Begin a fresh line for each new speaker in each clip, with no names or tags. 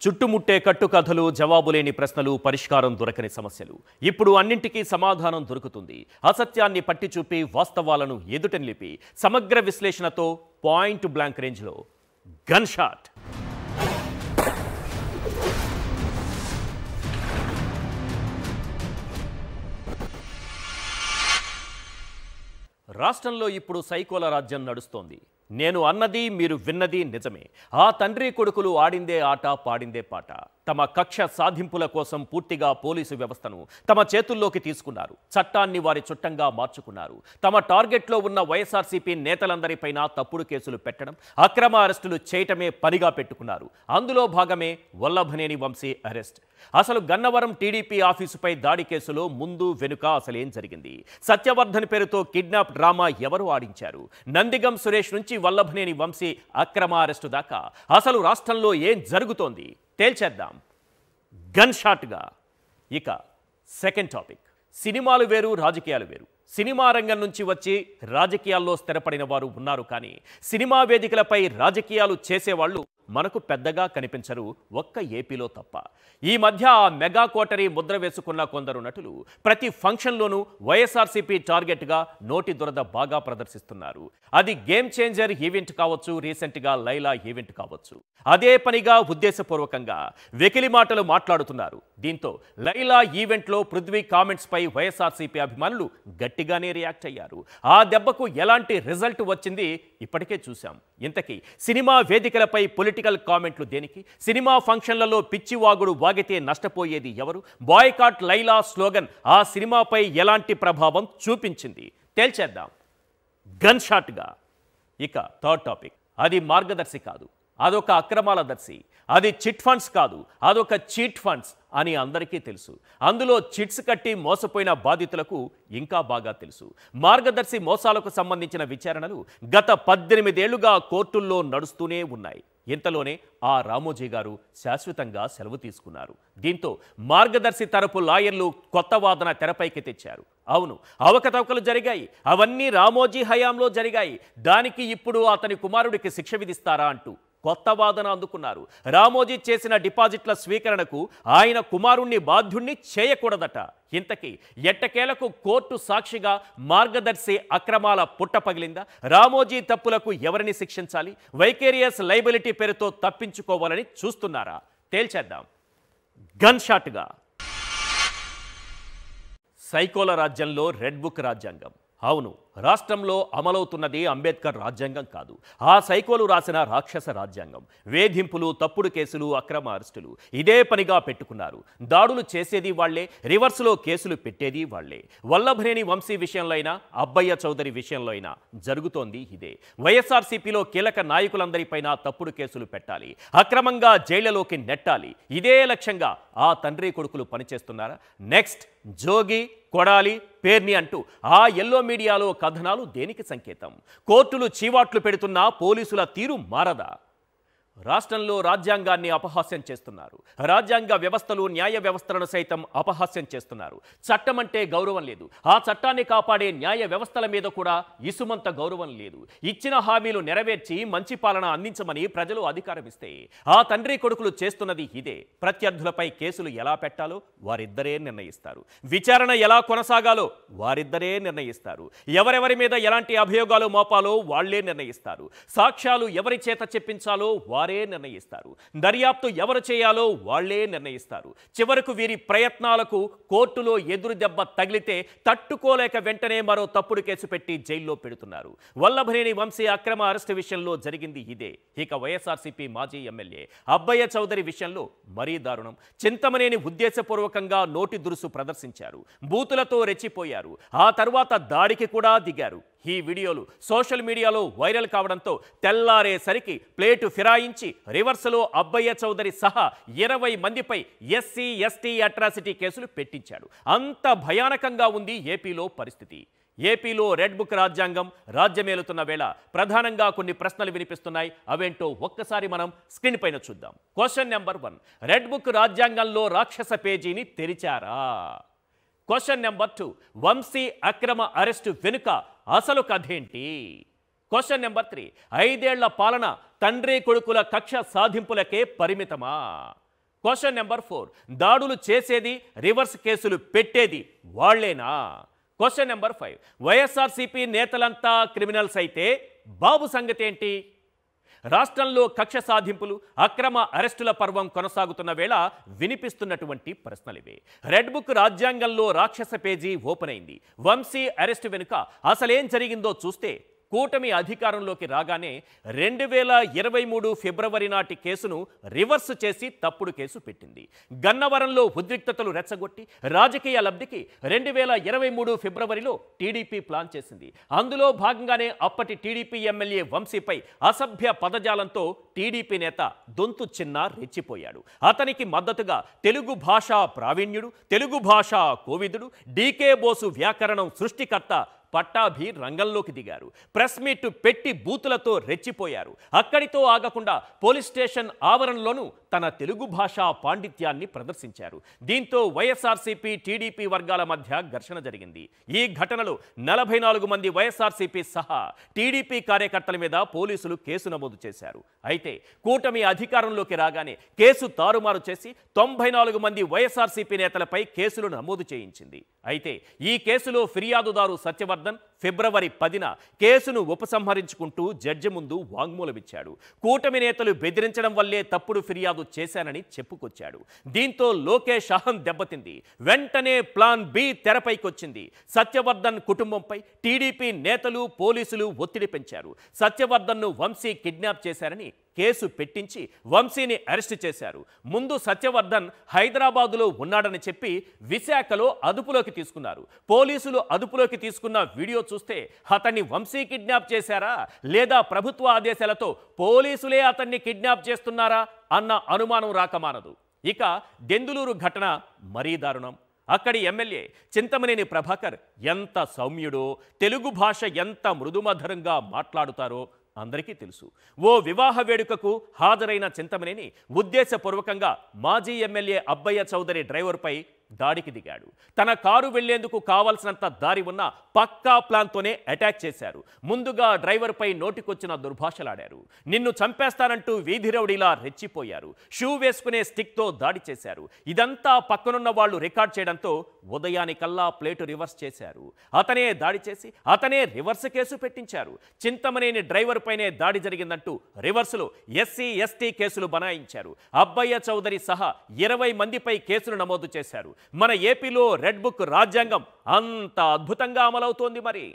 చుట్టుముట్టే కట్టుకథలు, జవాబులేని ప్రశ్నలు, పరిష్కారం దొరకని సమస్యలు. ఇప్పుడు అన్నింటికీ సమాధానం దొరుకుతుంది. అసత్యాన్ని పట్టి చూపి వాస్తవాలను ఎదుట నిలిపి సమగ్ర విశ్లేషణతో పాయింట్ బ్లాంక్ రేంజ్లో గన్ షాట్. రాష్ట్రంలో ఇప్పుడు సైకోల రాజ్యం నడుస్తోంది. నేను అన్నది మీరు విన్నది నిజమే. ఆ తండ్రి కొడుకులు ఆడిందే ఆట, పాడిందే పాట. తమ కక్ష సాధింపుల కోసం పూర్తిగా పోలీసు వ్యవస్థను తమ చేతుల్లోకి తీసుకున్నారు. చట్టాన్ని వారి చుట్టంగా మార్చుకున్నారు. తమ టార్గెట్లో ఉన్న వైఎస్ఆర్సీపీ నేతలందరిపైన తప్పుడు కేసులు పెట్టడం, అక్రమ అరెస్టులు చేయటమే పనిగా పెట్టుకున్నారు. అందులో భాగమే వల్లభనేని వంశీ అరెస్ట్. అసలు గన్నవరం టీడీపీ ఆఫీసుపై దాడి కేసులో ముందు వెనుక అసలేం జరిగింది? సత్యవర్ధన్ పేరుతో కిడ్నాప్ డ్రామా ఎవరు ఆడించారు? నందిగం సురేష్ నుంచి వల్లభనేని వంశీ అక్రమ అరెస్టు దాకా అసలు రాష్ట్రంలో ఏం జరుగుతోంది తేల్చేద్దాం గన్ షాట్గా. ఇక సెకండ్ టాపిక్, సినిమాలు వేరు, రాజకీయాలు వేరు. సినిమా రంగం నుంచి వచ్చి రాజకీయాల్లో స్థిరపడిన వారు ఉన్నారు, కానీ సినిమా వేదికలపై రాజకీయాలు చేసేవాళ్ళు మనకు పెద్దగా కనిపించరు, ఒక్క ఏపీలో తప్ప. ఈ మధ్య ఆ మెగా కోటరీ ముద్ర వేసుకున్న కొందరు నటులు ప్రతి ఫంక్షన్లోనూ వైఎస్ఆర్సీపీ టార్గెట్గా నోటి దురద బాగా ప్రదర్శిస్తున్నారు. అది గేమ్ చేంజర్ ఈవెంట్ కావచ్చు, రీసెంట్గా లైలా ఈవెంట్ కావచ్చు. అదే పనిగా ఉద్దేశపూర్వకంగా వెకిలి మాటలు మాట్లాడుతున్నారు. దీంతో లైలా ఈవెంట్లో పృథ్వీ కామెంట్స్పై వైఎస్ఆర్సీపీ అభిమానులు గట్టిగానే రియాక్ట్ అయ్యారు. ఆ దెబ్బకు ఎలాంటి రిజల్ట్ వచ్చింది ఇప్పటికే చూశాం. ఇంతకీ సినిమా వేదికలపై పొలిటికల్ కామెంట్లు దేనికి? సినిమా ఫంక్షన్లలో పిచ్చివాగుడు వాగితే నష్టపోయేది ఎవరు? బాయ్కాట్ లైలా స్లోగన్ ఆ సినిమాపై ఎలాంటి ప్రభావం చూపించింది తేల్చేద్దాం గన్ షాట్గా. ఇక థర్డ్ టాపిక్, అది మార్గదర్శి కాదు, అదొక అక్రమాల దర్శి. అది చిట్ ఫండ్స్ కాదు, అదొక చీట్ ఫండ్స్ అని అందరికీ తెలుసు. అందులో చిట్స్ కట్టి మోసపోయిన బాధితులకు ఇంకా బాగా తెలుసు. మార్గదర్శి మోసాలకు సంబంధించిన విచారణలు గత 18 ఏళ్లుగా కోర్టుల్లో నడుస్తూనే ఉన్నాయి. ఇంతలోనే ఆ రామోజీ గారు శాశ్వతంగా సెలవు తీసుకున్నారు. దీంతో మార్గదర్శి తరపు లాయర్లు కొత్త వాదన తెరపైకి తెచ్చారు. అవును, అవకతవకలు జరిగాయి, అవన్నీ రామోజీ హయాంలో జరిగాయి, దానికి ఇప్పుడు అతని కుమారుడికి శిక్ష విధిస్తారా అంటూ కొత్త వాదన అందుకున్నారు. రామోజీ చేసిన డిపాజిట్ల స్వీకరణకు ఆయన కుమారుణ్ణి బాధ్యుణ్ణి చేయకూడదట. ఇంతకీ ఎట్టకేలకు కోర్టు సాక్షిగా మార్గదర్శి అక్రమాల పుట్ట పగిలిందా? రామోజీ తప్పులకు ఎవరిని శిక్షించాలి? వైకేరియస్ లైబిలిటీ పేరుతో తప్పించుకోవాలని చూస్తున్నారా? తేల్చేద్దాం గన్ షాట్గా. సైకోల రాజ్యంలో రెడ్ బుక్ రాజ్యాంగం. అవును, రాష్ట్రంలో అమలవుతున్నది అంబేద్కర్ రాజ్యాంగం కాదు, ఆ సైకోలు రాసిన రాక్షస రాజ్యాంగం. వేధింపులు, తప్పుడు కేసులు, అక్రమ అరెస్టులు ఇదే పనిగా పెట్టుకున్నారు. దాడులు చేసేది వాళ్లే, రివర్స్లో కేసులు పెట్టేది వాళ్లే. వల్లభనేని వంశీ విషయంలో అయినా, అబ్బయ్య చౌదరి విషయంలో అయినా జరుగుతోంది ఇదే. వైఎస్ఆర్సీపీలో కీలక నాయకులందరిపైన తప్పుడు కేసులు పెట్టాలి, అక్రమంగా జైళ్లలోకి నెట్టాలి. ఇదే లక్ష్యంగా ఆ తండ్రి కొడుకులు పనిచేస్తున్నారా? నెక్స్ట్ జోగి, కొడాలి, పేర్ని అంటూ ఆ ఎల్లో మీడియాలో కథనాలు దేనికి సంకేతం? కోర్టులు చీవాట్లు పెడుతున్నా పోలీసుల తీరు మారదా? రాష్ట్రంలో రాజ్యాంగాన్ని అపహాస్యం చేస్తున్నారు. రాజ్యాంగ వ్యవస్థలు, న్యాయ వ్యవస్థలను సైతం అపహాస్యం చేస్తున్నారు. చట్టం అంటే గౌరవం లేదు, ఆ చట్టాన్ని కాపాడే న్యాయ వ్యవస్థల మీద కూడా ఇసుమంత గౌరవం లేదు. ఇచ్చిన హామీలు నెరవేర్చి మంచి పాలన అందించమని ప్రజలు అధికారం ఇస్తే ఆ తండ్రి కొడుకులు చేస్తున్నది ఇదే. ప్రత్యర్థులపై కేసులు ఎలా పెట్టాలో వారిద్దరే నిర్ణయిస్తారు. విచారణ ఎలా కొనసాగాలో వారిద్దరే నిర్ణయిస్తారు. ఎవరెవరి మీద ఎలాంటి అభియోగాలు మోపాలో వాళ్లే నిర్ణయిస్తారు. సాక్ష్యాలు ఎవరి చేత చెప్పించాలో వారే నిర్ణయిస్తారు. దర్యాప్తు ఎవరు చేయాలో వాళ్లే నిర్ణయిస్తారు. చివరకు వీరి ప్రయత్నాలకు కోర్టులో ఎదురు దెబ్బ తగిలితే తట్టుకోలేక వెంటనే మరో తప్పుడు కేసు పెట్టి జైల్లో పెడుతున్నారు. వల్లభనేని వంశీ అక్రమ అరెస్టు విషయంలో జరిగింది ఇదే. ఇక వైఎస్ఆర్సీపీ మాజీ ఎమ్మెల్యే అబ్బయ్య చౌదరి విషయంలో మరీ దారుణం. చింతమనేని ఉద్దేశపూర్వకంగా నోటి దురుసు ప్రదర్శించారు, బూతులతో రెచ్చిపోయారు, ఆ తర్వాత దాడికి కూడా దిగారు. ఈ వీడియోలు సోషల్ మీడియాలో వైరల్ కావడంతో తెల్లారేసరికి ప్లేటు ఫిరాయించి రివర్స్లో అబ్బయ్య చౌదరి సహా 20 మందిపై ఎస్సీ, ఎస్టీ అట్రాసిటీ కేసులు పెట్టించాడు. అంత భయానకంగా ఉంది ఏపీలో పరిస్థితి. ఏపీలో రెడ్ బుక్ రాజ్యాంగం రాజ్యమేలుతున్న వేళ ప్రధానంగా కొన్ని ప్రశ్నలు వినిపిస్తున్నాయి. అవేంటో ఒక్కసారి మనం స్క్రీన్ పైన చూద్దాం. క్వశ్చన్ నెంబర్ 1, రెడ్ బుక్ రాజ్యాంగంలో రాక్షస పేజీని తెరిచారా? క్వశ్చన్ నెంబర్ 2, వంశీ అక్రమ అరెస్టు వెనుక అసలు కథేంటి? క్వశ్చన్ నెంబర్ 3, 5 ఏళ్ల పాలన తండ్రి కొడుకుల కక్ష సాధింపులకే పరిమితమా? క్వశ్చన్ నెంబర్ 4, దాడులు చేసేది రివర్స్ కేసులు పెట్టేది వాళ్లేనా? క్వశ్చన్ నెంబర్ 5, వైఎస్ఆర్సీపీ నేతలంతా క్రిమినల్స్ అయితే బాబు సంగతి ఏంటి? రాష్ట్రంలో కక్ష సాధింపులు, అక్రమ అరెస్టుల పర్వం కొనసాగుతున్న వేళ వినిపిస్తున్నటువంటి ప్రశ్నలివే. రెడ్ బుక్ రాజ్యాంగంలో రాక్షస పేజీ ఓపెన్ అయింది. వంశీ అరెస్టు వెనుక అసలేం జరిగిందో చూస్తే కూటమి అధికారంలోకి రాగానే 2023 ఫిబ్రవరి నాటి కేసును రివర్స్ చేసి తప్పుడు కేసు పెట్టింది. గన్నవరంలో ఉద్రిక్తతలు రెచ్చగొట్టి రాజకీయ లబ్ధికి 2023 ఫిబ్రవరిలో టీడీపీ ప్లాన్ చేసింది. అందులో భాగంగానే అప్పటి టీడీపీ ఎమ్మెల్యే వంశీపై అసభ్య పదజాలంతో టీడీపీ నేత దొంతు చిన్న రెచ్చిపోయాడు. అతనికి మద్దతుగా తెలుగు భాషా ప్రావీణ్యుడు, తెలుగు భాషా కోవిదుడు, డీకే బోసు వ్యాకరణం సృష్టికర్త పట్టాభి రంగంలోకి దిగారు. ప్రెస్ మీట్ పెట్టి బూతులతో రెచ్చిపోయారు. అక్కడితో ఆగకుండా పోలీస్ స్టేషన్ ఆవరణలోనూ తన తెలుగు భాషా పాండిత్యాన్ని ప్రదర్శించారు. దీంతో వైఎస్ఆర్సీపీ టీడీపీ వర్గాల మధ్య ఘర్షణ జరిగింది. ఈ ఘటనలో 44 మంది వైఎస్ఆర్సీపీ సహా టీడీపీ కార్యకర్తల మీద పోలీసులు కేసు నమోదు చేశారు. అయితే కూటమి అధికారంలోకి రాగానే కేసు తారుమారు చేసి 94 మంది వైఎస్ఆర్సీపీ నేతలపై కేసులు నమోదు చేయించింది. అయితే ఈ కేసులో ఫిర్యాదుదారు సత్యవర్ధన్ ఫిబ్రవరి 10న కేసును ఉపసంహరించుకుంటూ జడ్జి ముందు వాంగ్మూలమిచ్చాడు. కూటమి నేతలు బెదిరించడం వల్లే తప్పుడు ఫిర్యాదు చేశానని చెప్పుకొచ్చాడు. దీంతో లోకేష్ అహం దెబ్బతింది. వెంటనే ప్లాన్ బి తెరపైకొచ్చింది. సత్యవర్ధన్ కుటుంబంపై టీడీపీ నేతలు, పోలీసులు ఒత్తిడి పెంచారు. సత్యవర్ధన్ను వంశీ కిడ్నాప్ చేశారని కేసు పెట్టించి వంశీని అరెస్ట్ చేశారు. ముందు సత్యవర్ధన్ హైదరాబాదులో ఉన్నాడని చెప్పి విశాఖలో అదుపులోకి తీసుకున్నారు. పోలీసులు అదుపులోకి తీసుకున్న వీడియో చూస్తే అతన్ని వంశీ కిడ్నాప్ చేశారా లేదా ప్రభుత్వ ఆదేశాలతో పోలీసులే అతన్ని కిడ్నాప్ చేస్తున్నారా అన్న అనుమానం రాకమానదు. ఇక దెందులూరు ఘటన మరీ దారుణం. అక్కడి ఎమ్మెల్యే చింతమనేని ప్రభాకర్ ఎంత సౌమ్యుడో, తెలుగు భాష ఎంత మృదుమధురంగా మాట్లాడుతారో అందరికీ తెలుసు. ఓ వివాహ వేడుకకు హాజరైన చింతమనేని ఉద్దేశపూర్వకంగా మాజీ ఎమ్మెల్యే అబ్బయ్య చౌదరి డ్రైవర్పై దాడికి దిగాడు. తన కారు వెళ్లేందుకు కావాల్సినంత దారి ఉన్న పక్కా ప్లాన్తోనే అటాక్ చేశారు. ముందుగా డ్రైవర్పై నోటికొచ్చిన దుర్భాషలాడారు. నిన్ను చంపేస్తానంటూ వీధి రౌడీలా రెచ్చిపోయారు. షూ వేసుకునే స్టిక్తో దాడి చేశారు. ఇదంతా పక్కనున్న వాళ్ళు రికార్డ్ చేయడంతో ఉదయానికల్లా ప్లేటు రివర్స్ చేశారు. అతనే దాడి చేసి అతనే రివర్స్ కేసు పెట్టించారు. చింతమనేని డ్రైవర్ పైనే దాడి జరిగిందంటూ రివర్సులో ఎస్సీ ఎస్టీ కేసులు బనాయించారు. అబ్బయ్య చౌదరి సహా 20 మందిపై కేసులు నమోదు చేశారు. మన ఏపీలో రెడ్ బుక్ రాజ్యాంగం అంత అద్భుతంగా అమలవుతోంది. మరి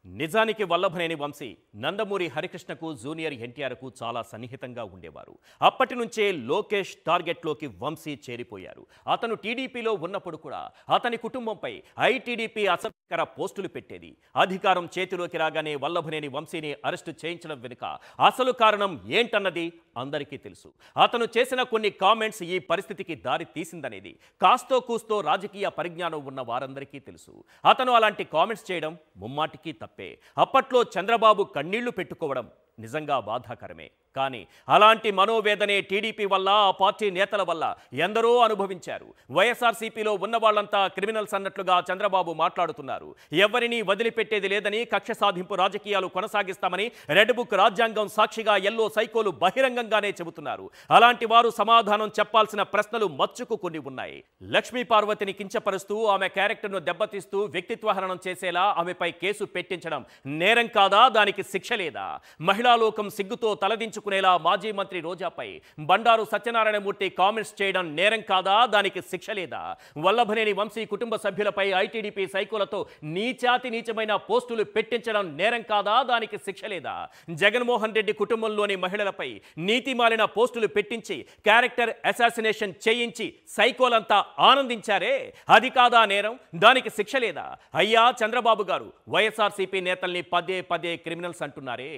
నిజానికి వల్లభనేని వంశీ నందమూరి హరికృష్ణకు, జూనియర్ ఎన్టీఆర్కు చాలా సన్నిహితంగా ఉండేవారు. అప్పటి నుంచే లోకేష్ టార్గెట్లోకి వంశీ చేరిపోయారు. అతను టీడీపీలో ఉన్నప్పుడు కూడా అతని కుటుంబంపై ఐటీడీపీ అసభ్యకర పోస్టులు పెట్టేది. అధికారం చేతిలోకి రాగానే వల్లభనేని వంశీని అరెస్టు చేయించడం వెనుక అసలు కారణం ఏంటన్నది అందరికీ తెలుసు. అతను చేసిన కొన్ని కామెంట్స్ ఈ పరిస్థితికి దారి తీసిందనేది కాస్తో కూస్తో రాజకీయ పరిజ్ఞానం ఉన్న వారందరికీ తెలుసు. అతను అలాంటి కామెంట్స్ చేయడం ముమ్మాటికి తప్పే. అప్పట్లో చంద్రబాబు కన్నీళ్లు పెట్టుకోవడం నిజంగా బాధాకరమే. కానీ అలాంటి మనోవేదనే టీడీపీ వల్ల, ఆ పార్టీ నేతల వల్ల ఎందరో అనుభవించారు. వైఎస్ఆర్సీపీలో ఉన్న వాళ్ళంతా క్రిమినల్స్ అన్నట్లుగా చంద్రబాబు మాట్లాడుతున్నారు. ఎవరినీ వదిలిపెట్టేది లేదని, కక్ష సాధింపు రాజకీయాలు కొనసాగిస్తామని రెడ్ బుక్ రాజ్యాంగం సాక్షిగా ఎల్లో సైకోలు బహిరంగంగానే చెబుతున్నారు. అలాంటి వారు సమాధానం చెప్పాల్సిన ప్రశ్నలు మచ్చుకు కొన్ని ఉన్నాయి. లక్ష్మీ పార్వతిని కించపరుస్తూ, ఆమె క్యారెక్టర్ను దెబ్బతీస్తూ వ్యక్తిత్వహననం చేసేలా ఆమెపై కేసు పెట్టించడం నేరం కాదా? దానికి శిక్ష లేదా? మహిళా లోకం సిగ్గుతో తలదించుకునేలా మాజీ మంత్రి రోజాపై బండారు సత్యనారాయణమూర్తి కామెంట్స్ చేయడం నేరం కాదా? దానికి శిక్ష లేదా? వల్లభనేని వంశీ కుటుంబ సభ్యులపై ఐటీడీపీ సైకోలతో నీచమైన పోస్టులు పెట్టించడం నేరం కాదా? దానికి శిక్ష లేదా? జగన్మోహన్ రెడ్డి కుటుంబంలోని మహిళలపై నీతిమాలిన పోస్టులు పెట్టించి క్యారెక్టర్ అసాసినేషన్ చేయించి సైకోలంతా ఆనందించారే, అది కాదా నేరం? దానికి శిక్ష లేదా? అయ్యా చంద్రబాబు గారు, వైఎస్ఆర్సీపీ నేతల్ని పదే క్రిమినల్స్ అంటున్నారే.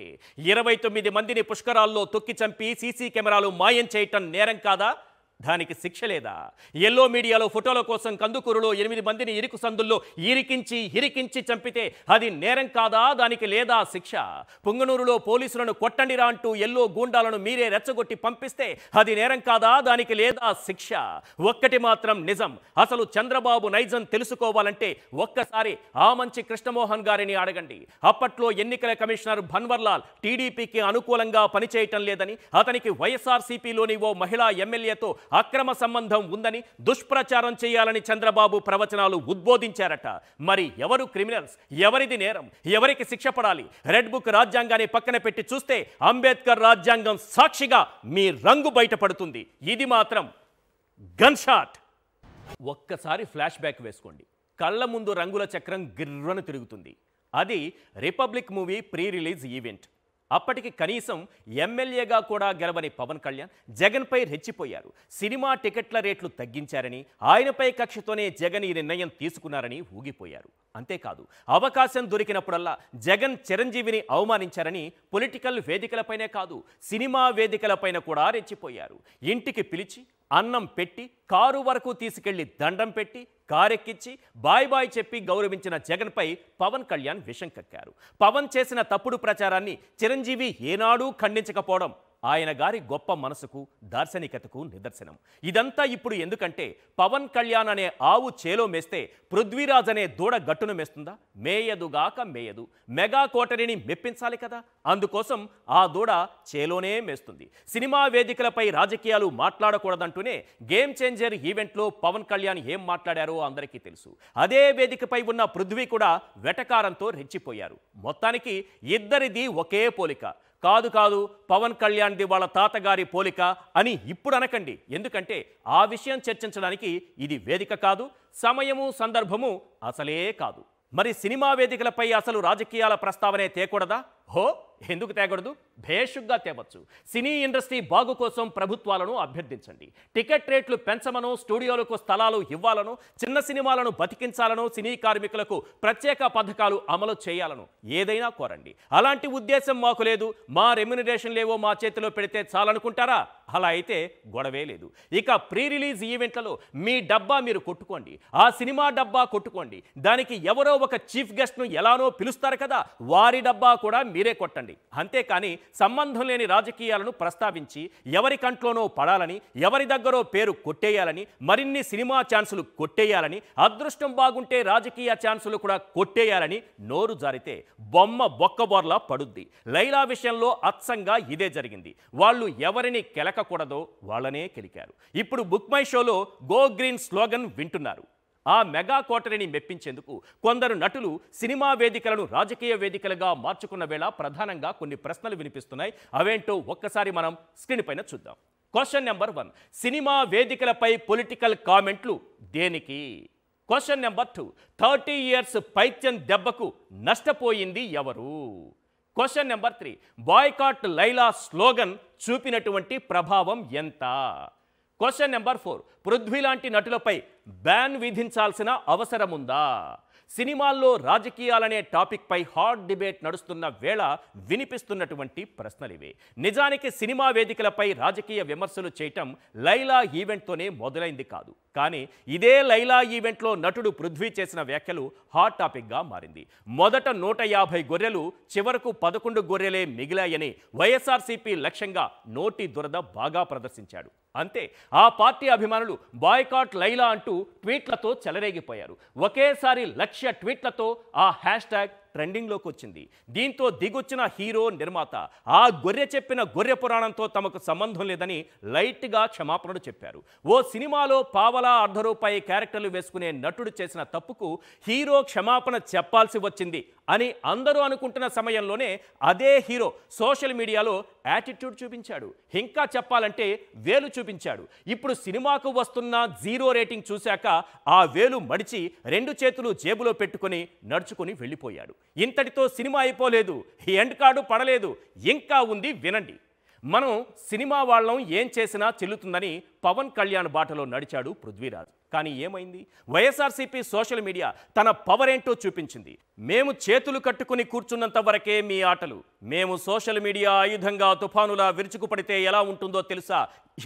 29 మందిని పుష్కరాల్లో తొక్కి చంపి సీసీ కెమెరాలు మాయం చేయటం నేరం కాదా? దానికి శిక్ష లేదా? ఎల్లో మీడియాలో ఫోటోల కోసం కందుకూరులో 8 మందిని ఇరుకు సందుల్లో ఇరికించి చంపితే అది నేరం కాదా? దానికి లేదా శిక్ష? పుంగనూరులో పోలీసులను కొట్టండిరా అంటూ ఎల్లో గూండాలను మీరే రెచ్చగొట్టి పంపిస్తే అది నేరం కాదా? దానికి లేదా శిక్ష? ఒక్కటి మాత్రం నిజం, అసలు చంద్రబాబు నైజం తెలుసుకోవాలంటే ఒక్కసారి ఆమంచి కృష్ణమోహన్ గారిని అడగండి. అప్పట్లో ఎన్నికల కమిషనర్ భన్వర్లాల్ టీడీపీకి అనుకూలంగా పనిచేయటం లేదని, అతనికి వైఎస్ఆర్సీపీలోని ఓ మహిళా ఎమ్మెల్యేతో అక్రమ సంబంధం ఉందని దుష్ప్రచారం చేయాలని చంద్రబాబు ప్రవచనాలు ఉద్బోధించారట. మరి ఎవరు క్రిమినల్స్, ఎవరిది నేరం, ఎవరికి శిక్ష పడాలి? రెడ్ బుక్ రాజ్యాంగాన్ని పక్కన పెట్టి చూస్తే అంబేద్కర్ రాజ్యాంగం సాక్షిగా మీ రంగు బయటపడుతుంది. ఇది మాత్రం గన్ షాట్. ఒక్కసారి ఫ్లాష్ బ్యాక్ వేసుకోండి. కళ్ళ ముందు రంగుల చక్రం గిర్రను తిరుగుతుంది. అది republic movie pre release event. అప్పటికి కనీసం ఎమ్మెల్యేగా కూడా గెలవని పవన్ కళ్యాణ్ జగన్పై రెచ్చిపోయారు. సినిమా టికెట్ల రేట్లు తగ్గించారని, ఆయనపై కక్షతోనే జగన్ ఈ నిర్ణయం తీసుకున్నారని ఊగిపోయారు. అంతేకాదు, అవకాశం దొరికినప్పుడల్లా జగన్ చిరంజీవిని అవమానించారని పొలిటికల్ వేదికలపైనే కాదు, సినిమా వేదికలపైన కూడా రెచ్చిపోయారు. ఇంటికి పిలిచి అన్నం పెట్టి కారు వరకు తీసుకెళ్లి దండం పెట్టి కారెక్కించి బాయ్ బాయ్ చెప్పి గౌరవించిన జగన్పై పవన్ కళ్యాణ్ విషం కక్కారు. పవన్ చేసిన తప్పుడు ప్రచారాన్ని చిరంజీవి ఏనాడూ ఖండించకపోవడం ఆయన గారి గొప్ప మనసుకు, దార్శనికతకు నిదర్శనం. ఇదంతా ఇప్పుడు ఎందుకంటే పవన్ కళ్యాణ్ అనే ఆవు చేలో మేస్తే పృథ్వీరాజ్ అనే దూడ గట్టును మేస్తుందా? మేయదుగాక మేయదు. మెగా కోటరిని మెప్పించాలి కదా, అందుకోసం ఆ దూడ చేలోనే మేస్తుంది. సినిమా వేదికలపై రాజకీయాలు మాట్లాడకూడదంటూనే గేమ్ చేంజర్ ఈవెంట్లో పవన్ కళ్యాణ్ ఏం మాట్లాడారో అందరికీ తెలుసు. అదే వేదికపై ఉన్న పృథ్వీ కూడా వెటకారంతో రెచ్చిపోయారు. మొత్తానికి ఇద్దరిది ఒకే పోలిక. కాదు పవన్ కళ్యాణ్ది వాళ్ళ తాతగారి పోలిక అని ఇప్పుడు అనకండి. ఎందుకంటే ఆ విషయం చర్చించడానికి ఇది వేదిక కాదు, సమయము సందర్భము అసలే కాదు. మరి సినిమా వేదికలపై అసలు రాజకీయాల ప్రస్తావనే తేకూడదా? హో, ఎందుకు తేకూడదు? భేషుగ్గా తేవచ్చు. సినీ ఇండస్ట్రీ బాగు కోసం ప్రభుత్వాలను అభ్యర్థించండి. టికెట్ రేట్లు పెంచమనో, స్టూడియోలకు స్థలాలు ఇవ్వాలనో, చిన్న సినిమాలను బతికించాలనో, సినీ కార్మికులకు ప్రత్యేక పథకాలు అమలు చేయాలను ఏదైనా కోరండి. అలాంటి ఉద్దేశం మాకు లేదు, మా రెమ్యునరేషన్ లేవో మా చేతిలో పెడితే చాలనుకుంటారా? అలా అయితే గొడవే లేదు. ఇక ప్రీ రిలీజ్ ఈవెంట్లలో మీ డబ్బా మీరు కొట్టుకోండి, ఆ సినిమా డబ్బా కొట్టుకోండి. దానికి ఎవరో ఒక చీఫ్ గెస్ట్ను ఎలానో పిలుస్తారు కదా, వారి డబ్బా కూడా మీరే కొట్టండి. అంతేకాని సంబంధం లేని రాజకీయాలను ప్రస్తావించి ఎవరి కంట్లోనో పడాలని, ఎవరి దగ్గరో పేరు కొట్టేయాలని, మరిన్ని సినిమా ఛాన్సులు కొట్టేయాలని, అదృష్టం బాగుంటే రాజకీయ ఛాన్సులు కూడా కొట్టేయాలని నోరు జారితే బొమ్మ బొక్కబోర్లా పడుద్ది. లైలా విషయంలో అచ్చంగా ఇదే జరిగింది. వాళ్ళు ఎవరిని కెలకకూడదో వాళ్ళనే కెలికారు. ఇప్పుడు బుక్ మై షోలో గో గ్రీన్ స్లోగన్ వింటున్నారు. ఆ మెగా కోటరిని మెప్పించేందుకు కొందరు నటులు సినిమా వేదికలను రాజకీయ వేదికలుగా మార్చుకున్న వేళ ప్రధానంగా కొన్ని ప్రశ్నలు వినిపిస్తున్నాయి. అవేంటో ఒక్కసారి మనం స్క్రీన్ పైన చూద్దాం. క్వశ్చన్ నెంబర్ 1, సినిమా వేదికలపై పొలిటికల్ కామెంట్లు దేనికి? క్వశ్చన్ నెంబర్ 2, 30 years పైత్యం దెబ్బకు నష్టపోయింది ఎవరు? Question number 3, boycott Laila slogan చూపినటువంటి ప్రభావం ఎంత? క్వశ్చన్ నెంబర్ 4, పృథ్వీ లాంటి నటులపై బ్యాన్ విధించాల్సిన అవసరముందా? సినిమాల్లో రాజకీయాలనే టాపిక్పై హాట్ డిబేట్ నడుస్తున్న వేళ వినిపిస్తున్నటువంటి ప్రశ్నలివే. నిజానికి సినిమా వేదికలపై రాజకీయ విమర్శలు చేయటం లైలా ఈవెంట్తోనే మొదలైంది కాదు. కానీ ఇదే లైలా ఈవెంట్లో నటుడు పృథ్వీ చేసిన వ్యాఖ్యలు హాట్ టాపిక్గా మారింది. మొదట 150 గొర్రెలు, చివరకు 11 గొర్రెలే మిగిలాయని వైఎస్ఆర్సీపీ లక్ష్యంగా నోటి దురద బాగా ప్రదర్శించాడు. అంతే, ఆ పార్టీ అభిమానులు బాయ్కాట్ లైలా అంటూ ట్వీట్లతో చెలరేగిపోయారు. ఒకేసారి 1,00,000 ట్వీట్లతో ఆ హ్యాష్ట్యాగ్ ట్రెండింగ్లోకి వచ్చింది. దీంతో దిగొచ్చిన హీరో, నిర్మాత ఆ గొర్రె చెప్పిన గొర్రె పురాణంతో తమకు సంబంధం లేదని లైట్గా క్షమాపణలు చెప్పారు. ఓ సినిమాలో పావలా, ₹1 క్యారెక్టర్లు వేసుకునే నటుడు చేసిన తప్పుకు హీరో క్షమాపణ చెప్పాల్సి వచ్చింది అని అందరూ అనుకుంటున్న సమయంలోనే అదే హీరో సోషల్ మీడియాలో యాటిట్యూడ్ చూపించాడు. ఇంకా చెప్పాలంటే వేలు చూపించాడు. ఇప్పుడు సినిమాకు వస్తున్న 0 రేటింగ్ చూశాక ఆ వేలు మడిచి 2 చేతులు జేబులో పెట్టుకుని నడుచుకుని వెళ్ళిపోయాడు. ఇంతటితో సినిమా అయిపోలేదు, ఎండ్ కార్డు పడలేదు, ఇంకా ఉంది, వినండి. మనం సినిమా వాళ్ళం ఏం చేసినా చెల్లుతుందని పవన్ కళ్యాణ్ బాటలో నడిచాడు పృథ్వీరాజ్. కానీ ఏమైంది? వైఎస్ఆర్సీపీ సోషల్ మీడియా తన పవర్ ఏంటో చూపించింది. మేము చేతులు కట్టుకుని కూర్చున్నంత వరకే మీ ఆటలు, మేము సోషల్ మీడియా ఆయుధంగా తుఫానులా విరుచుకుపడితే ఎలా ఉంటుందో తెలుసా?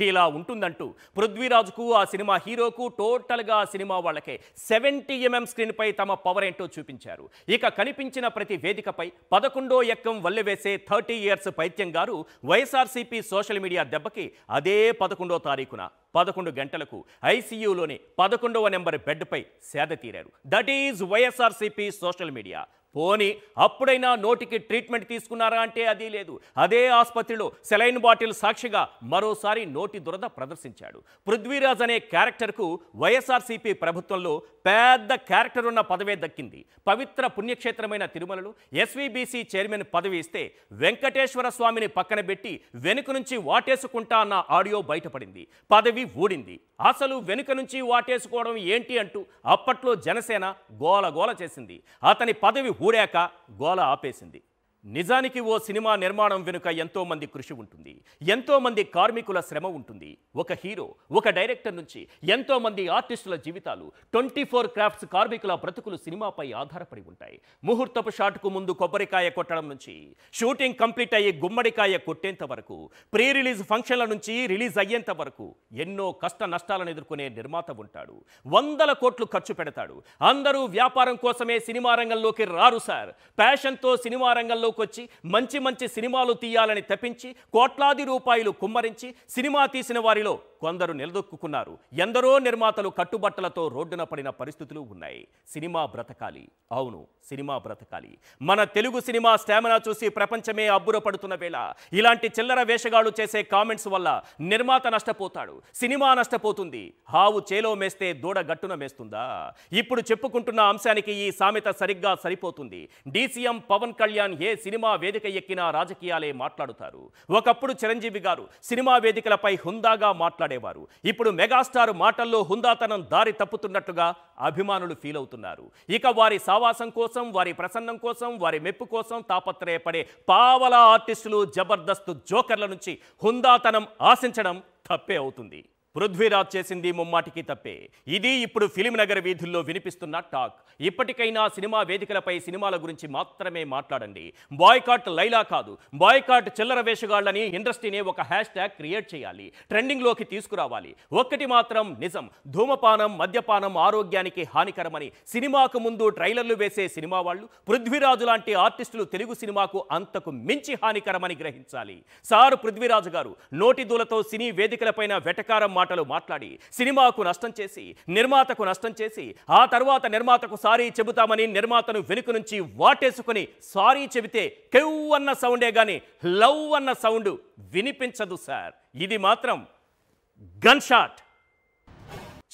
ఇలా ఉంటుందంటూ పృథ్వీరాజ్కు, ఆ సినిమా హీరోకు, టోటల్గా ఆ సినిమా వాళ్ళకే 70 mm స్క్రీన్పై తమ పవర్ ఏంటో చూపించారు. ఇక కనిపించిన ప్రతి వేదికపై 11వ ఎక్కం వల్లెవేసే 30 years పైత్యం గారు వైఎస్ఆర్సీపీ సోషల్ మీడియా దెబ్బకి అదే 11వ తారీఖున 11 గంటలకు ఐసీయూలోని 11వ నెంబర్ బెడ్పై సేద తీరారు. That is YSRCP social media. పోనీ అప్పుడైనా నోటికి ట్రీట్మెంట్ తీసుకున్నారా అంటే అది లేదు. అదే ఆసుపత్రిలో సెలైన్ బాటిల్ సాక్షిగా మరోసారి నోటి దురద ప్రదర్శించాడు. పృథ్వీరాజ్ అనే క్యారెక్టర్కు వైఎస్ఆర్సీపీ ప్రభుత్వంలో పెద్ద క్యారెక్టర్ ఉన్న పదవే దక్కింది. పవిత్ర పుణ్యక్షేత్రమైన తిరుమలలో ఎస్వీబీసీ చైర్మన్ పదవి ఇస్తే వెంకటేశ్వర స్వామిని పక్కన పెట్టి వెనుక నుంచి వాటేసుకుంటా అన్న ఆడియో బయటపడింది. పదవి ఊడింది. అసలు వెనుక నుంచి వాటేసుకోవడం ఏంటి అంటూ అప్పట్లో జనసేన గోల చేసింది. అతని పదవి ఊడాక గోల ఆపేసింది. నిజానికి ఓ సినిమా నిర్మాణం వెనుక ఎంతో మంది కృషి ఉంటుంది, ఎంతో మంది కార్మికుల శ్రమ ఉంటుంది. ఒక హీరో, ఒక డైరెక్టర్ నుంచి ఎంతో మంది ఆర్టిస్టుల జీవితాలు, 24 క్రాఫ్ట్స్ కార్మికుల బ్రతుకులు సినిమాపై ఆధారపడి ఉంటాయి. ముహూర్తపు షాట్కు ముందు కొబ్బరికాయ కొట్టడం నుంచి షూటింగ్ కంప్లీట్ అయ్యి గుమ్మడికాయ కొట్టేంత వరకు, ప్రీ రిలీజ్ ఫంక్షన్ల నుంచి రిలీజ్ అయ్యేంత వరకు ఎన్నో కష్ట నష్టాలను ఎదుర్కొనే నిర్మాత ఉంటాడు. 100 కోట్లు ఖర్చు పెడతాడు. అందరూ వ్యాపారం కోసమే సినిమా రంగంలోకి రారు సార్. ప్యాషన్తో సినిమా రంగంలో వచ్చి మంచి సినిమాలు తీయాలని తప్పించి కోట్లాది రూపాయలు కుమ్మరించి సినిమా తీసిన వారిలో కొందరు నిలదొక్కున్నారు. ఎందరో నిర్మాతలు కట్టుబట్టలతో రోడ్డున పడిన పరిస్థితులు ఉన్నాయి. సినిమా బ్రతకాలి, అవును సినిమా బ్రతకాలి. మన తెలుగు సినిమా స్టామినా చూసి ప్రపంచమే అబ్బురపడుతున్న వేళ ఇలాంటి చిల్లర వేషగాళ్లు చేసే కామెంట్స్ వల్ల నిర్మాత నష్టపోతాడు, సినిమా నష్టపోతుంది. హావు చేలో మేస్తే దూడ గట్టున మేస్తుందా? ఇప్పుడు చెప్పుకుంటున్న అంశానికి ఈ సామెత సరిగ్గా సరిపోతుంది. డీసీఎం పవన్ కళ్యాణ్ ఏ సినిమా వేదిక ఎక్కినా రాజకీయాలే మాట్లాడుతారు. ఒకప్పుడు చిరంజీవి గారు సినిమా వేదికలపై హుందాగా మాట్లాడేవారు. ఇప్పుడు మెగాస్టార్ మాటల్లో హుందాతనం దారి తప్పుతున్నట్టుగా అభిమానులు ఫీల్ అవుతున్నారు. ఇక వారి సావాసం కోసం, వారి ప్రసన్నం కోసం, వారి మెప్పు కోసం తాపత్రయపడే పావలా ఆర్టిస్టులు, జబర్దస్త్ జోకర్ల నుంచి హుందాతనం ఆశించడం తప్పే అవుతుంది. పృథ్వీరాజ్ చేసింది ముమ్మాటికి తప్పే. ఇది ఇప్పుడు ఫిలిం నగర్ వీధుల్లో వినిపిస్తున్న టాక్. ఇప్పటికైనా సినిమా వేదికలపై సినిమాల గురించి మాత్రమే మాట్లాడండి. బాయ్కాట్ లైలా కాదు, బాయ్కాట్ చిల్లర వేషగాళ్ళని ఇండస్ట్రీనే ఒక #, క్రియేట్ చేయాలి, ట్రెండింగ్లోకి తీసుకురావాలి. ఒక్కటి మాత్రం నిజం, ధూమపానం, మద్యపానం ఆరోగ్యానికి హానికరమని సినిమాకు ముందు ట్రైలర్లు వేసే సినిమా వాళ్ళు, పృథ్వీరాజు లాంటి ఆర్టిస్టులు తెలుగు సినిమాకు అంతకు మించి హానికరమని గ్రహించాలి. సార్ పృథ్వీరాజు గారు నోటి దూలతో సినీ వేదికలపైన వెటకారం మాటలు మాట్లాడి సినిమాకు నష్టం చేసి, నిర్మాతకు నష్టం చేసి, ఆ తర్వాత నిర్మాతకు సారీ చెబుతామని నిర్మాతను వెనుక నుంచి వాటేసుకుని సారీ చెబితే కెవ్ అన్న సౌండే గాని లవ్ అన్న సౌండ్ వినిపించదు సార్. ఇది మాత్రం గన్ షాట్.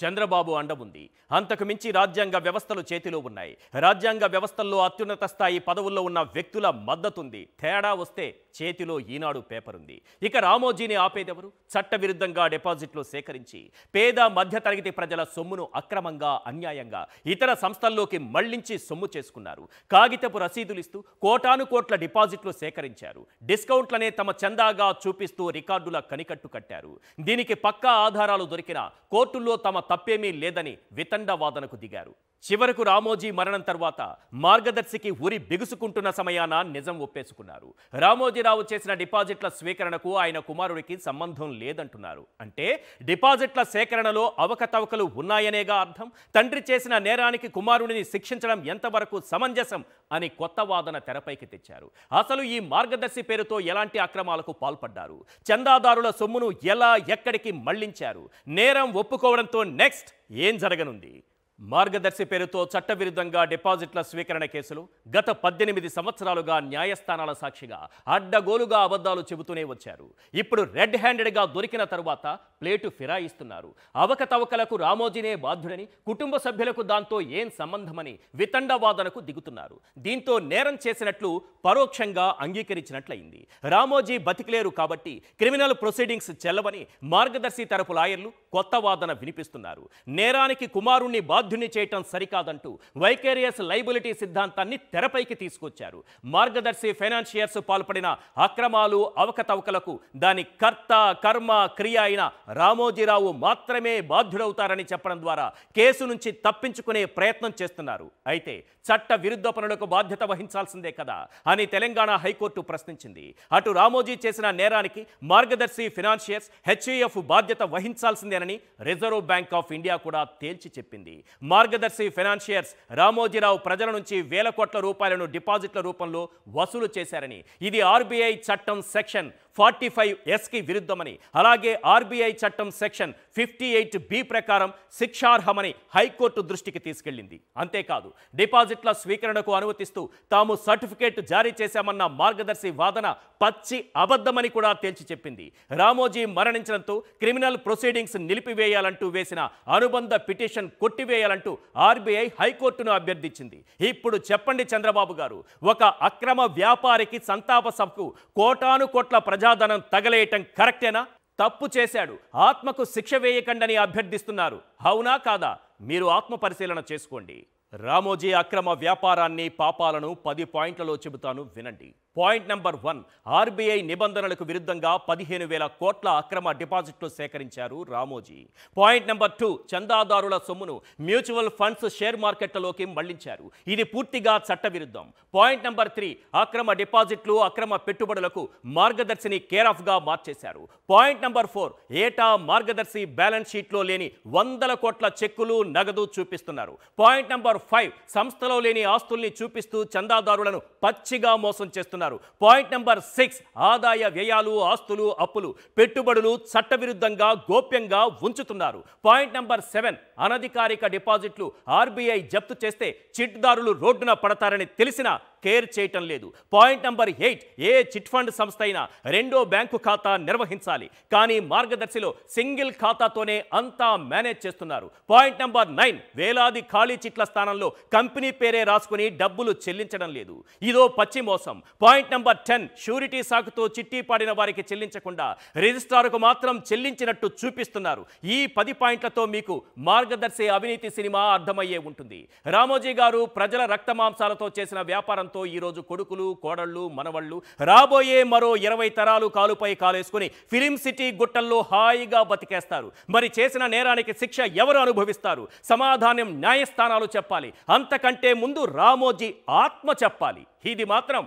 చంద్రబాబు అండ ఉంది. అంతకు మించి రాజ్యాంగ వ్యవస్థలు చేతిలో ఉన్నాయి. రాజ్యాంగ వ్యవస్థల్లో అత్యున్నత స్థాయి పదవుల్లో ఉన్న వ్యక్తుల మద్దతుంది. తేడా వస్తే చేతిలో ఈనాడు పేపర్ ఉంది. ఇక రామోజీని ఆపేదెవరు? చట్టవిరుద్ధంగా డిపాజిట్లు సేకరించి పేద మధ్యతరగతి ప్రజల సొమ్మును అక్రమంగా, అన్యాయంగా ఇతర సంస్థల్లోకి మళ్లించి సొమ్ము చేసుకున్నారు. కాగితపు రసీదులు ఇస్తూ కోటాను కోట్ల డిపాజిట్లు సేకరించారు. డిస్కౌంట్లనే తమ చందాగా చూపిస్తూ రికార్డుల కనికట్టు కట్టారు. దీనికి పక్కా ఆధారాలు దొరికినా కోర్టుల్లో తమ తప్పేమీ లేదని వితండవాదనకు దిగారు. చివరకు రామోజీ మరణం తర్వాత మార్గదర్శికి ఉరి బిగుసుకుంటున్న సమయాన నిజం ఒప్పేసుకున్నారు. రామోజీరావు చేసిన డిపాజిట్ల స్వీకరణకు ఆయన కుమారుడికి సంబంధం లేదంటున్నారు. అంటే డిపాజిట్ల సేకరణలో అవకతవకలు ఉన్నాయనేగా అర్థం. తండ్రి చేసిన నేరానికి కుమారుడిని శిక్షించడం ఎంతవరకు సమంజసం అని కొత్త వాదన తెరపైకి తెచ్చారు. అసలు ఈ మార్గదర్శి పేరుతో ఎలాంటి అక్రమాలకు పాల్పడ్డారు? చందాదారుల సొమ్మును ఎలా, ఎక్కడికి మళ్లించారు? నేరం ఒప్పుకోవడంతో నెక్స్ట్ ఏం జరగనుంది? మార్గదర్శి పేరుతో చట్టవిరుద్ధంగా డిపాజిట్ల స్వీకరణ కేసులు గత 18 సంవత్సరాలుగా న్యాయస్థానాల సాక్షిగా అడ్డగోలుగా అబద్ధాలు చెబుతూనే వచ్చారు. ఇప్పుడు రెడ్ హ్యాండెడ్గా దొరికిన తరువాత ప్లేటు ఫిరాయిస్తున్నారు. అవకతవకలకు రామోజీనే బాధ్యుడని, కుటుంబ సభ్యులకు దాంతో ఏం సంబంధమని వితండవాదనకు దిగుతున్నారు. దీంతో నేరం చేసినట్లు పరోక్షంగా అంగీకరించినట్లయింది. రామోజీ బతికిలేరు కాబట్టి క్రిమినల్ ప్రొసీడింగ్స్ చెల్లవని మార్గదర్శి తరపు లాయర్లు కొత్త వాదన వినిపిస్తున్నారు. నేరానికి కుమారుణ్ణి బాధ్యుని చేయటం సరికాదంటూ వైకేరియస్ లైబిలిటీ సిద్ధాంతాన్ని తెరపైకి తీసుకొచ్చారు. మార్గదర్శి ఫైనాన్షియర్స్ పాల్పడిన అక్రమాలు, అవకతవకలకు దాని కర్త, కర్మ, క్రియ అయిన రామోజీరావు మాత్రమే బాధ్యుడవుతారని చెప్పడం ద్వారా కేసు నుంచి తప్పించుకునే ప్రయత్నం చేస్తున్నారు. అయితే చట్ట విరుద్ధ పనులకు బాధ్యత వహించాల్సిందే కదా అని తెలంగాణ హైకోర్టు ప్రశ్నించింది. అటు రామోజీ చేసిన నేరానికి మార్గదర్శి ఫైనాన్షియర్స్, హెచ్ఈఎఫ్ బాధ్యత వహించాల్సిందేనని రిజర్వ్ బ్యాంక్ ఆఫ్ ఇండియా కూడా తేల్చి చెప్పింది. మార్గదర్శి ఫైనాన్షియర్స్ రామోజీరావు ప్రజల నుంచి వేల కోట్ల రూపాయలను డిపాజిట్ల రూపంలో వసూలు చేశారని, ఇది ఆర్బీఐ చట్టం సెక్షన్ 45(s)కి విరుద్ధమని, అలాగే ఆర్బీఐ చట్టం సెక్షన్ 58(b) ప్రకారం శిక్షార్హమని హైకోర్టు దృష్టికి తీసుకెళ్లింది. అంతేకాదు డిపాజిట్ల స్వీకరణకు అనుమతిస్తూ తాము సర్టిఫికేట్ జారీ చేశామన్న మార్గదర్శి వాదన పచ్చి అబద్ధమని కూడా తేల్చి చెప్పింది. రామోజీ మరణించడంతో క్రిమినల్ ప్రొసీడింగ్స్ నిలిపివేయాలంటూ వేసిన అనుబంధ పిటిషన్ కొట్టివేయాలంటూ ఆర్బీఐ హైకోర్టును అభ్యర్థించింది. ఇప్పుడు చెప్పండి చంద్రబాబు గారు, ఒక అక్రమ వ్యాపారికి సంతాప సభకు కోటాను కోట్ల ప్రజాధనం తగలేయటం కరెక్టేనా? తప్పు చేశాడు, ఆత్మకు శిక్ష వేయకండని అభ్యర్థిస్తున్నారు. అవునా కాదా? మీరు ఆత్మ పరిశీలన చేసుకోండి. రామోజీ అక్రమ వ్యాపారాన్ని పాపాలను 10 పాయింట్లలో చెబుతాను, వినండి. పాయింట్ నెంబర్ 1, ఆర్బీఐ నిబంధనలకు విరుద్ధంగా 15,000 కోట్ల అక్రమ డిపాజిట్లు సేకరించారు రామోజీ. పాయింట్ నెంబర్ 2, చందాదారుల సొమ్మును మ్యూచువల్ ఫండ్స్ షేర్ మార్కెట్లలోకి మళ్లించారు. ఇది పూర్తిగా చట్టవిరుద్ధం. పాయింట్ నెంబర్ 3, అక్రమ డిపాజిట్లు, అక్రమ పెట్టుబడులకు మార్గదర్శిని కేరాఫ్గా మార్చేశారు. పాయింట్ నెంబర్ 4, ఏటా మార్గదర్శి బ్యాలెన్స్ షీట్లో లేని 100 కోట్ల చెక్కులు, నగదు చూపిస్తున్నారు. పాయింట్ నెంబర్ 5, సంస్థలో లేని ఆస్తుల్ని చూపిస్తూ చందాదారులను పచ్చిగా మోసం చేస్తున్నారు. పాయింట్ నెంబర్ 6, ఆదాయ వ్యయాలు, ఆస్తులు, అప్పులు, పెట్టుబడులు చట్టవిరుద్ధంగా గోప్యంగా ఉంచుతున్నారు. పాయింట్ నెంబర్ 7, అనధికారిక డిపాజిట్లు ఆర్బీఐ జప్తు చేస్తే చిట్దారులు రోడ్డున పడతారని తెలిసినా కేర్ చేయటం లేదు. పాయింట్ నెంబర్ 8, ఏ చిట్ ఫండ్ సంస్థ అయినా 2వ బ్యాంకు ఖాతా నిర్వహించాలి, కానీ మార్గదర్శిలో సింగిల్ ఖాతాతోనే అంతా మేనేజ్ చేస్తున్నారు. పాయింట్ నెంబర్ 9, వేలాది ఖాళీ చిట్ల స్థానంలో కంపెనీ పేరే రాసుకుని డబ్బులు చెల్లించడం లేదు. ఇదో పచ్చి మోసం. పాయింట్ నెంబర్ 10, షూరిటీ సాకుతో చిట్టి పాడిన వారికి చెల్లించకుండా రిజిస్ట్రార్కు మాత్రం చెల్లించినట్టు చూపిస్తున్నారు. ఈ 10 పాయింట్లతో మీకు మార్గదర్శి అవినీతి సినిమా అర్థమయ్యే ఉంటుంది. రామోజీ గారు ప్రజల రక్తమాంసాలతో చేసిన వ్యాపారంతో ఈరోజు కొడుకులు, కోడళ్ళు, మనవళ్ళు, రాబోయే మరో 20 తరాలు కాలుపై కాలేసుకుని ఫిలిం సిటీ గుట్టల్లో హాయిగా బతికేస్తారు. మరి చేసిన నేరానికి శిక్ష ఎవరు అనుభవిస్తారు? సమాధానం న్యాయస్థానాలు చెప్పాలి. అంతకంటే ముందు రామోజీ ఆత్మ చెప్పాలి. ఇది మాత్రం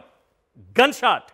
గన్ షాట్.